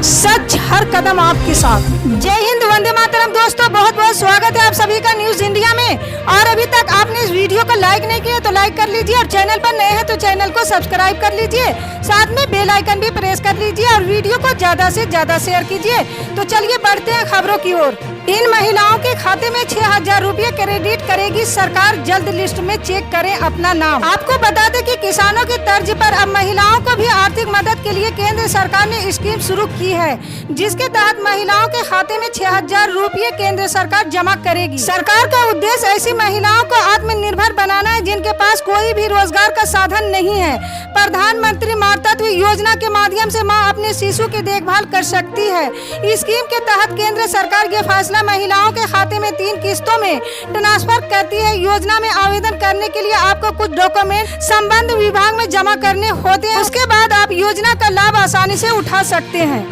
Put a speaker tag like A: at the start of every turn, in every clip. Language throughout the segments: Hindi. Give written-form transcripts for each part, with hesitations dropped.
A: सच हर कदम आपके साथ। जय हिंद, वंदे मातरम। दोस्तों बहुत बहुत स्वागत है आप सभी का न्यूज इंडिया में। और अभी तक आपने इस वीडियो को लाइक नहीं किया तो लाइक कर लीजिए, और चैनल पर नए हैं तो चैनल को सब्सक्राइब कर लीजिए, साथ में बेल आइकन भी प्रेस कर लीजिए और वीडियो को ज्यादा से ज्यादा शेयर कीजिए। तो चलिए बढ़ते हैं खबरों की ओर। इन महिलाओं के खाते में 6000 रुपये क्रेडिट करेगी सरकार, जल्द लिस्ट में चेक करें अपना नाम। आपको बता दें कि किसानों की तर्ज पर अब महिलाओं को भी आर्थिक मदद के लिए केंद्र सरकार ने स्कीम शुरू की है, जिसके तहत महिलाओं के खाते में 6000 रुपये केंद्र सरकार जमा करेगी। सरकार का उद्देश्य ऐसी महिलाओं को आत्मनिर्भर बनाना है जिनके पास कोई भी रोजगार का साधन नहीं है। प्रधानमंत्री मातृत्व योजना के माध्यम से मां अपने शिशु की देखभाल कर सकती है। स्कीम के तहत केंद्र सरकार ये फैसला महिलाओं के खाते में 3 किस्तों में ट्रांसफर करती है। योजना में आवेदन करने के लिए आपको कुछ डॉक्यूमेंट संबंध विभाग में जमा करने होते हैं। उसके बाद आप योजना का लाभ आसानी से उठा सकते हैं।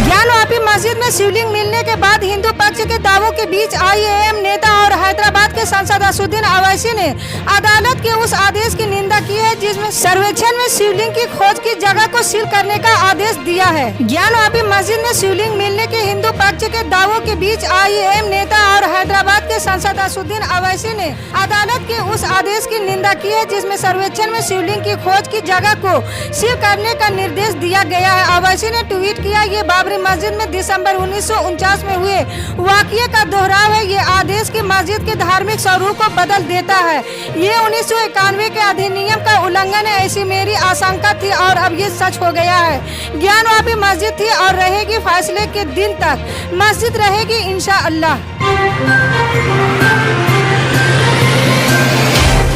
A: ज्ञानवापी मस्जिद में शिवलिंग मिलने के बाद हिंदू पक्ष के दावों के बीच आईएएम नेता और हैदराबाद के सांसद असदुद्दीन अवैसी ने अदालत के उस आदेश की निंदा की है जिसमें सर्वेक्षण में शिवलिंग की खोज की जगह को सील करने का आदेश दिया है। ज्ञानवापी मस्जिद में शिवलिंग मिलने के हिंदू पक्ष के दावों के बीच आईएएम नेता और हैदराबाद के सांसद असदुद्दीन अवैसी ने अदालत के उस आदेश की निंदा की है जिसमें सर्वेक्षण में शिवलिंग की खोज की जगह को सील करने का निर्देश दिया गया है। अवैसी ने ट्वीट किया, ये बाबरी मस्जिद में दिसंबर 1949 में हुए वाकये का दोहराव है। ये आदेश की मस्जिद के धार्मिक स्वरूप को बदल देता है। ये 1991 के अधिनियम का उल्लंघन है, ऐसी मेरी आशंका थी और अब ये सच हो गया है। ज्ञानवापी मस्जिद थी और रहेगी, फैसले के दिन तक मस्जिद रहेगी इंशाअल्लाह।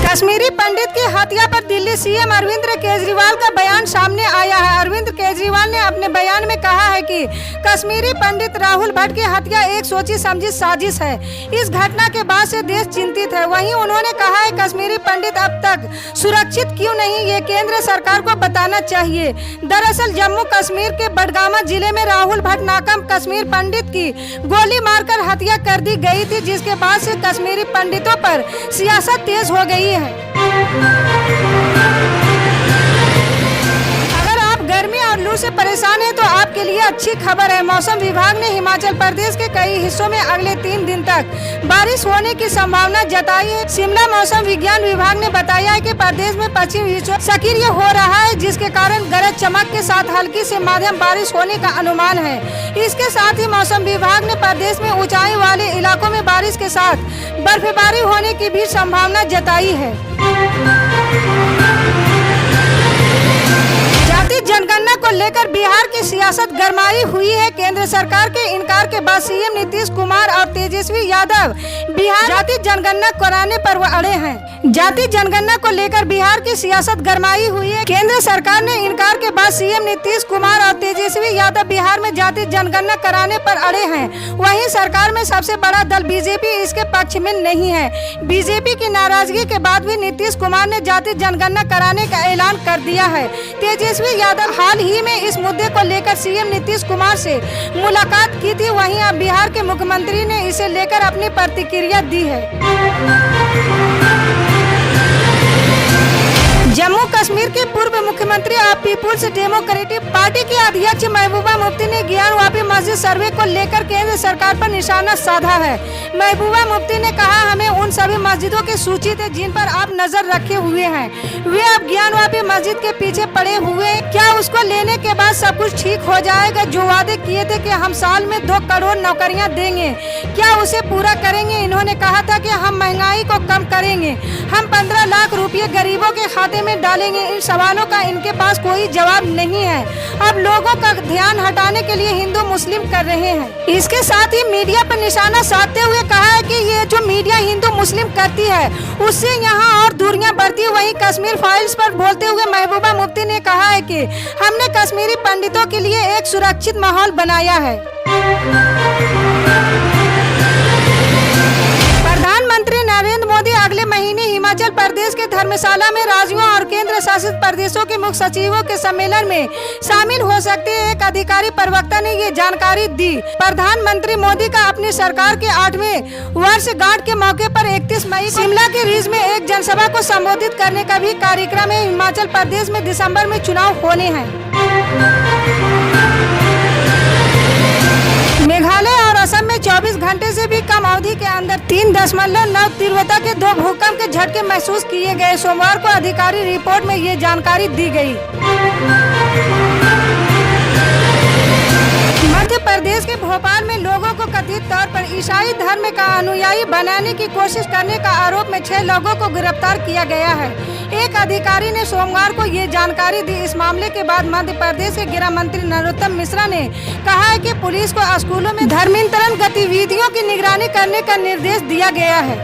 A: कश्मीरी पंडित की हत्या पर दिल्ली सीएम अरविंद केजरीवाल का बयान सामने आया है। अरविंद केजरीवाल ने अपने बयान में कहा है कि कश्मीरी पंडित राहुल भट्ट की हत्या एक सोची समझी साजिश है। इस घटना के बाद से देश चिंतित है। वहीं उन्होंने कहा है कश्मीरी पंडित अब तक सुरक्षित क्यों नहीं, ये केंद्र सरकार को बताना चाहिए। दरअसल जम्मू कश्मीर के बडगामा जिले में राहुल भट्ट नाकाम कश्मीर पंडित की गोली मारकर हत्या कर दी गई थी, जिसके बाद से कश्मीरी पंडितों पर सियासत तेज हो गई है। अगर आप गर्मी और लू से परेशान हैं तो आपके लिए अच्छी खबर है। मौसम विभाग ने हिमाचल प्रदेश के कई हिस्सों में अगले 3 दिन तक बारिश होने की संभावना जताई है। शिमला मौसम विज्ञान विभाग ने बताया है कि प्रदेश में पश्चिमी विक्षोभ सक्रिय हो रहा है, जिसके कारण गरज चमक के साथ हल्की से मध्यम बारिश होने का अनुमान है। इसके साथ ही मौसम विभाग ने प्रदेश में ऊंचाई वाले इलाकों में बारिश के साथ बर्फबारी होने की भी संभावना जताई है। जाति जनगणना को लेकर बिहार की सियासत गरमाई हुई है। केंद्र सरकार के इनकार के बाद सीएम नीतीश कुमार और तेजस्वी यादव बिहार जाति जनगणना कराने पर अड़े हैं। जाति जनगणना को लेकर बिहार की सियासत गरमाई हुई है। केंद्र सरकार ने इनकार के बाद सीएम नीतीश कुमार और तेजस्वी यादव बिहार में जाति जनगणना कराने पर अड़े हैं। वहीं सरकार में सबसे बड़ा दल बीजेपी इसके पक्ष में नहीं है। बीजेपी की नाराजगी के बाद भी नीतीश कुमार ने जाति जनगणना कराने का ऐलान कर दिया है। तेजस्वी यादव हाल ही में इस मुद्दे को लेकर सीएम नीतीश कुमार से मुलाकात की थी। वहीं अब बिहार के मुख्यमंत्री ने इसे लेकर अपनी प्रतिक्रिया दी है। जम्मू कश्मीर के पूर्व मुख्यमंत्री और पीपुल्स डेमोक्रेटिक पार्टी की अध्यक्ष महबूबा मुफ्ती ने ज्ञानवापी मस्जिद सर्वे को लेकर केंद्र सरकार पर निशाना साधा है। महबूबा मुफ्ती ने कहा, हमें उन सभी मस्जिदों की सूची थी जिन पर आप नजर रखे हुए हैं। वे अब ज्ञानवापी मस्जिद के पीछे पड़े हुए हैं। क्या उसको लेने के बाद सब कुछ ठीक हो जाएगा? जो वादे किए थे कि हम साल में 2 करोड़ नौकरियां देंगे, क्या उसे पूरा करेंगे? इन्होंने कहा था कि हम महंगाई को कम करेंगे, हम 15 लाख रुपये गरीबों के खाते में डालेंगे। इन सवालों का इनके पास कोई जवाब नहीं है। अब लोगों का ध्यान हटाने के लिए हिंदू मुस्लिम कर रहे हैं। इसके साथ ही मीडिया पर निशाना साधते हुए कहा है कि ये जो मीडिया हिंदू मुस्लिम करती है उससे यहाँ और दूरियां बढ़ती है। वहीं कश्मीर फाइल्स पर बोलते हुए महबूबा मुफ्ती ने कहा है कि हमने कश्मीरी पंडितों के लिए एक सुरक्षित माहौल बनाया है। प्रधानमंत्री नरेंद्र मोदी अगले महीने हिमाचल प्रदेश के धर्मशाला में राज्यों और केंद्र शासित प्रदेशों के मुख्य सचिवों के सम्मेलन में शामिल हो सकते हैं। एक अधिकारी प्रवक्ता ने ये जानकारी दी। प्रधानमंत्री मोदी का अपनी सरकार के 8वें वर्षगांठ के मौके पर 31 मई शिमला के रिज में एक जनसभा को संबोधित करने का भी कार्यक्रम है। हिमाचल प्रदेश में दिसंबर में चुनाव होने हैं। मेघालय और असम में 24 घंटे से भी कम अवधि के अंदर 3.9 तीव्रता के 2 भूकंप के झटके महसूस किए गए। सोमवार को आधिकारिक रिपोर्ट में ये जानकारी दी गई। मध्य प्रदेश के भोपाल में लोगों को कथित तौर पर ईसाई धर्म का अनुयायी बनाने की कोशिश करने का आरोप में 6 लोगों को गिरफ्तार किया गया है। एक अधिकारी ने सोमवार को ये जानकारी दी। इस मामले के बाद मध्य प्रदेश के गृह मंत्री नरोत्तम मिश्रा ने कहा है कि पुलिस को स्कूलों में धर्मांतरण गतिविधियों की निगरानी करने का निर्देश दिया गया है।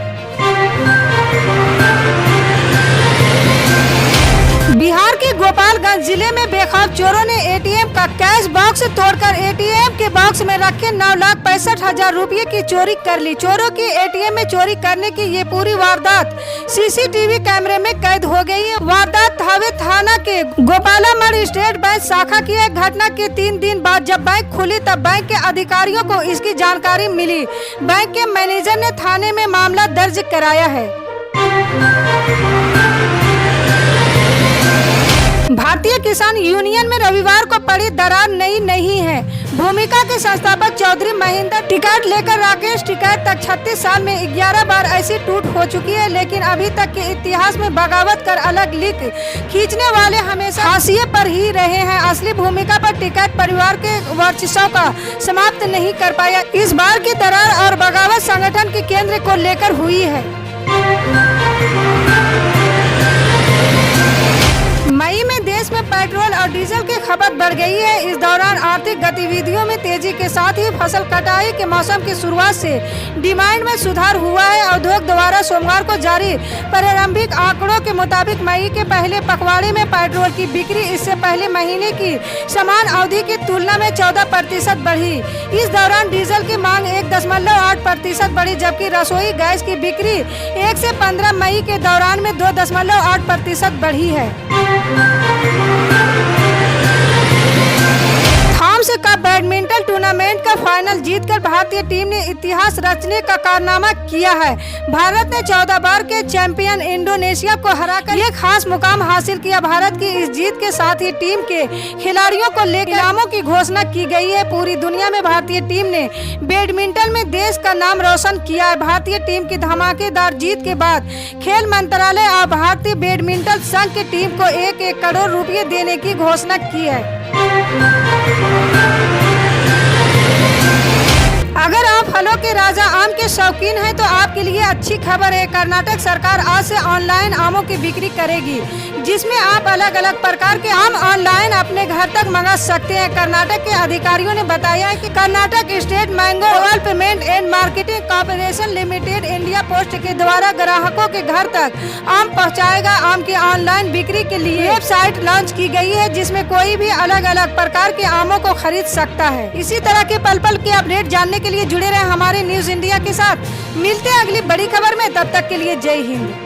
A: बिहार के गोपालगंज जिले में बेखौफ चोरों ने एटीएम का कैश बॉक्स तोड़कर एटीएम के बॉक्स में रखे 9,65,000 रुपये की चोरी कर ली। चोरों की एटीएम में चोरी करने की ये पूरी वारदात सीसीटीवी कैमरे में कैद हो गई है। वारदात थावे थाना के गोपालामण स्टेट बैंक शाखा की है। घटना के 3 दिन बाद जब बैंक खुली तब बैंक के अधिकारियों को इसकी जानकारी मिली। बैंक के मैनेजर ने थाने में मामला दर्ज कराया है। भारतीय किसान यूनियन में रविवार को पड़ी दरार नई नहीं है। भूमिका के संस्थापक चौधरी महेंद्र टिकैत लेकर राकेश टिकैत तक 36 साल में 11 बार ऐसी टूट हो चुकी है, लेकिन अभी तक के इतिहास में बगावत कर अलग लिख खींचने वाले हमेशा हाशिए पर ही रहे हैं। असली भूमिका पर टिकैत परिवार के वर्चस्व का समाप्त नहीं कर पाया। इस बार की दरार और बगावत संगठन के केंद्र को लेकर हुई है। मई में देश में पेट्रोल और डीजल की खपत बढ़ गई है। इस दौरान आर्थिक गतिविधियों में तेजी के साथ ही फसल कटाई के मौसम की शुरुआत से डिमांड में सुधार हुआ है। उद्योग द्वारा सोमवार को जारी प्रारंभिक आंकड़ों के मुताबिक मई के पहले पखवाड़े में पेट्रोल की बिक्री इससे पहले महीने की समान अवधि की तुलना में 14% बढ़ी। इस दौरान डीजल की मांग 1.8% बढ़ी, जबकि रसोई गैस की बिक्री 1 से 15 मई के दौरान में 2.8% बढ़ी है। थॉम्स कप बैडमिंटन टूर्नामेंट का फाइनल जीतकर भारतीय टीम ने इतिहास रचने का कारनामा किया है। भारत ने 14 बार के चैंपियन इंडोनेशिया को हराकर ये खास मुकाम हासिल किया। भारत की इस जीत के साथ ही टीम के खिलाड़ियों को लेकर इनामों की घोषणा की गई है। पूरी दुनिया में भारतीय टीम ने बैडमिंटन में देश का नाम रोशन किया है। भारतीय टीम की धमाकेदार जीत के बाद खेल मंत्रालय और भारतीय बैडमिंटन संघ की टीम को 1-1 करोड़ रुपये देने की घोषणा की है। अगर आप फलों के राजा आम के शौकीन हैं तो आपके लिए अच्छी खबर है। कर्नाटक सरकार आज से ऑनलाइन आमों की बिक्री करेगी, जिसमें आप अलग अलग प्रकार के आम ऑनलाइन अपने घर तक मंगा सकते हैं। कर्नाटक के अधिकारियों ने बताया है कि Karnataka state mango development and marketing corporation limited India post के द्वारा ग्राहकों के घर तक आम पहुंचाएगा। आम की ऑनलाइन बिक्री के लिए वेबसाइट लॉन्च की गई है, जिसमें कोई भी अलग अलग प्रकार के आमों को खरीद सकता है। इसी तरह के पल पल के अपडेट जानने के लिए जुड़े रहे हमारे न्यूज इंडिया के साथ। मिलते हैं अगली बड़ी खबर में, तब तक के लिए जय हिंद।